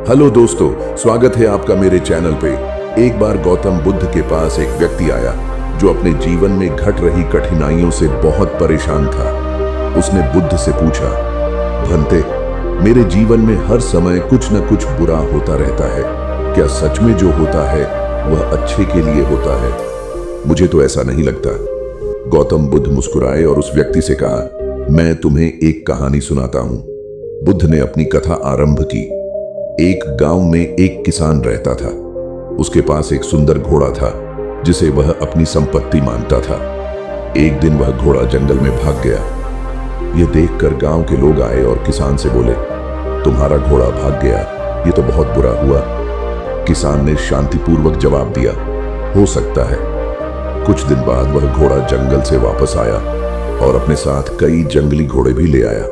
Hello दोस्तों, स्वागत है आपका मेरे चैनल पे। एक बार गौतम बुद्ध के पास एक व्यक्ति आया जो अपने जीवन में घट रही कठिनाइयों से बहुत परेशान था। उसने बुद्ध से पूछा, भंते, मेरे जीवन में हर समय कुछ न कुछ बुरा होता रहता है। क्या सच में जो होता है वह अच्छे के लिए होता है? मुझे तो ऐसा नहीं लगता। गौतम बुद्ध मुस्कुराए और उस व्यक्ति से कहा, मैं तुम्हें एक कहानी सुनाता हूं। बुद्ध ने अपनी कथा आरंभ की। एक गांव में एक किसान रहता था। उसके पास एक सुंदर घोड़ा था जिसे वह अपनी संपत्ति मानता था। एक दिन वह घोड़ा जंगल में भाग गया। यह देखकर गांव के लोग आए और किसान से बोले, तुम्हारा घोड़ा भाग गया, यह तो बहुत बुरा हुआ। किसान ने शांतिपूर्वक जवाब दिया, हो सकता है। कुछ दिन बाद वह घोड़ा जंगल से वापस आया और अपने साथ कई जंगली घोड़े भी ले आया।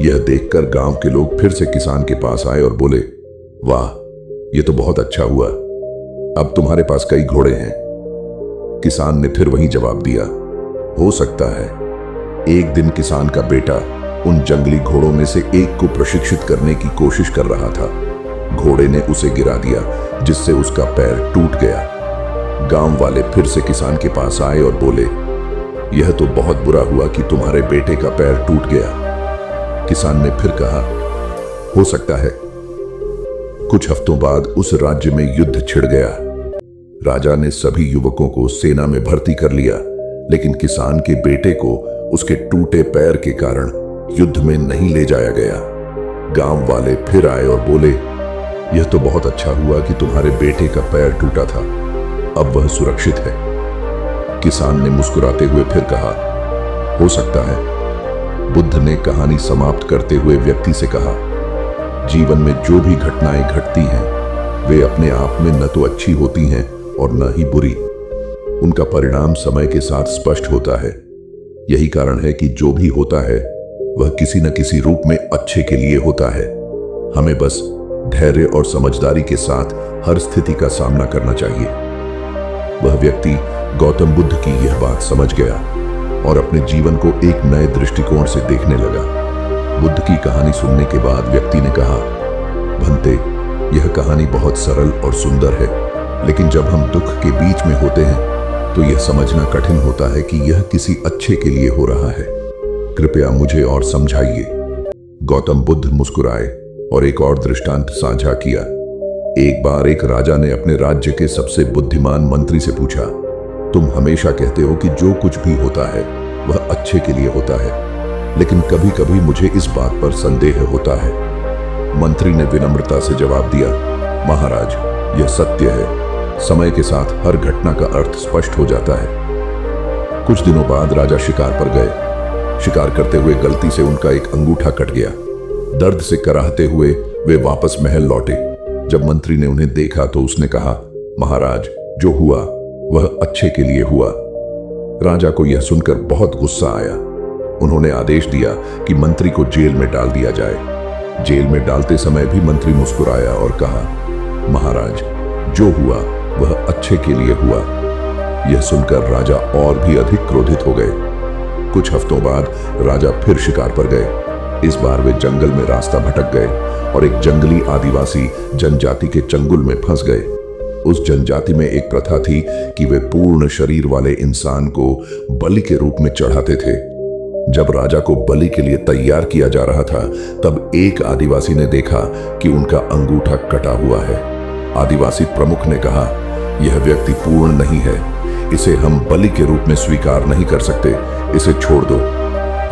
यह देखकर गांव के लोग फिर से किसान के पास आए और बोले, वाह, यह तो बहुत अच्छा हुआ, अब तुम्हारे पास कई घोड़े हैं। किसान ने फिर वही जवाब दिया, हो सकता है। एक दिन किसान का बेटा उन जंगली घोड़ों में से एक को प्रशिक्षित करने की कोशिश कर रहा था। घोड़े ने उसे गिरा दिया जिससे उसका पैर टूट गया। गांव वाले फिर से किसान के पास आए और बोले, यह तो बहुत बुरा हुआ कि तुम्हारे बेटे का पैर टूट गया। किसान ने फिर कहा, हो सकता है। कुछ हफ्तों बाद उस राज्य में युद्ध छिड़ गया। राजा ने सभी युवकों को सेना में भर्ती कर लिया, लेकिन किसान के बेटे को उसके टूटे पैर के कारण युद्ध में नहीं ले जाया गया। गांव वाले फिर आए और बोले, यह तो बहुत अच्छा हुआ कि तुम्हारे बेटे का पैर टूटा था, अब वह सुरक्षित है। किसान ने मुस्कुराते हुए फिर कहा, हो सकता है। बुद्ध ने कहानी समाप्त करते हुए व्यक्ति से कहा, जीवन में जो भी घटनाएं घटती हैं वे अपने आप में न तो अच्छी होती हैं और न ही बुरी। उनका परिणाम समय के साथ स्पष्ट होता है। यही कारण है कि जो भी होता है वह किसी न किसी रूप में अच्छे के लिए होता है। हमें बस धैर्य और समझदारी के साथ हर स्थिति का सामना करना चाहिए। वह व्यक्ति गौतम बुद्ध की यह बात समझ गया और अपने जीवन को एक नए दृष्टिकोण से देखने लगा। बुद्ध की कहानी सुनने के बाद व्यक्ति ने कहा, भंते, यह कहानी बहुत सरल और सुंदर है, लेकिन जब हम दुख के बीच में होते हैं तो यह समझना कठिन होता है कि यह किसी अच्छे के लिए हो रहा है। कृपया मुझे और समझाइए। गौतम बुद्ध मुस्कुराए और एक और दृष्टांत साझा किया। एक बार एक राजा ने अपने राज्य के सबसे बुद्धिमान मंत्री से पूछा, तुम हमेशा कहते हो कि जो कुछ भी होता है वह अच्छे के लिए होता है, लेकिन कभी कभी मुझे इस बात पर संदेह होता है। मंत्री ने विनम्रता से जवाब दिया, महाराज, यह सत्य है। समय के साथ हर घटना का अर्थ स्पष्ट हो जाता है। कुछ दिनों बाद राजा शिकार पर गए। शिकार करते हुए गलती से उनका एक अंगूठा कट गया। दर्द से कराहते हुए वे वापस महल लौटे। जब मंत्री ने उन्हें देखा तो उसने कहा, महाराज, जो हुआ वह अच्छे के लिए हुआ। राजा को यह सुनकर बहुत गुस्सा आया। उन्होंने आदेश दिया कि मंत्री को जेल में डाल दिया जाए। जेल में डालते समय भी मंत्री मुस्कुराया और कहा, महाराज, जो हुआ वह अच्छे के लिए हुआ। यह सुनकर राजा और भी अधिक क्रोधित हो गए। कुछ हफ्तों बाद राजा फिर शिकार पर गए। इस बार वे जंगल में रास्ता भटक गए और एक जंगली आदिवासी जनजाति के चंगुल में फंस गए। उस जनजाति में एक प्रथा थी कि वे पूर्ण शरीर वाले इंसान को बलि के रूप में चढ़ाते थे। जब राजा को बलि के लिए तैयार किया जा रहा था, तब एक आदिवासी ने देखा कि उनका अंगूठा कटा हुआ है। आदिवासी प्रमुख ने कहा, यह व्यक्ति पूर्ण नहीं है, इसे हम बलि के रूप में स्वीकार नहीं कर सकते, इसे छोड़ दो।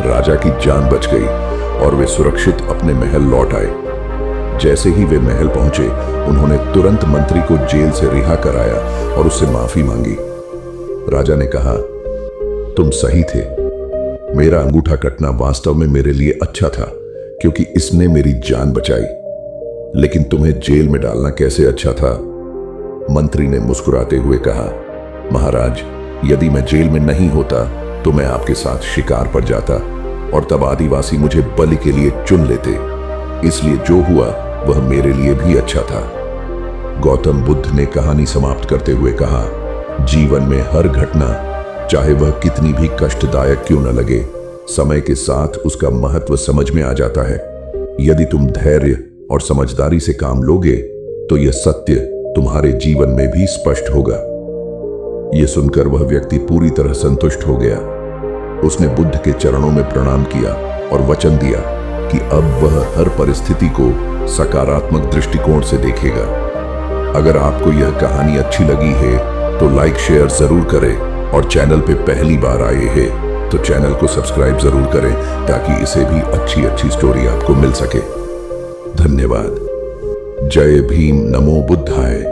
राजा की जान बच गई और वे सुरक्षित अपने महल लौट आए। जैसे ही वे महल पहुंचे, उन्होंने तुरंत मंत्री को जेल से रिहा कराया और उससे माफी मांगी। राजा ने कहा, तुम सही थे। मेरा अंगूठा कटना वास्तव में मेरे लिए अच्छा था क्योंकि इसने मेरी जान बचाई, लेकिन तुम्हें जेल में डालना कैसे अच्छा था? मंत्री ने मुस्कुराते हुए कहा, महाराज, यदि मैं जेल में नहीं होता तो मैं आपके साथ शिकार पर जाता और तब आदिवासी मुझे बलि के लिए चुन लेते, इसलिए जो हुआ वह मेरे लिए भी अच्छा था। गौतम बुद्ध ने कहानी समाप्त करते हुए कहा, जीवन में हर घटना, चाहे वह कितनी भी कष्टदायक क्यों न लगे, समय के साथ उसका महत्व समझ में आ जाता है। यदि तुम धैर्य और समझदारी से काम लोगे तो यह सत्य तुम्हारे जीवन में भी स्पष्ट होगा। यह सुनकर वह व्यक्ति पूरी तरह संतुष्ट हो गया। उसने बुद्ध के चरणों में प्रणाम किया और वचन दिया कि अब वह हर परिस्थिति को सकारात्मक दृष्टिकोण से देखेगा। अगर आपको यह कहानी अच्छी लगी है तो लाइक शेयर जरूर करें और चैनल पे पहली बार आए हैं तो चैनल को सब्सक्राइब जरूर करें ताकि इसे भी अच्छी स्टोरी आपको मिल सके। धन्यवाद। जय भीम, नमो बुद्धाय।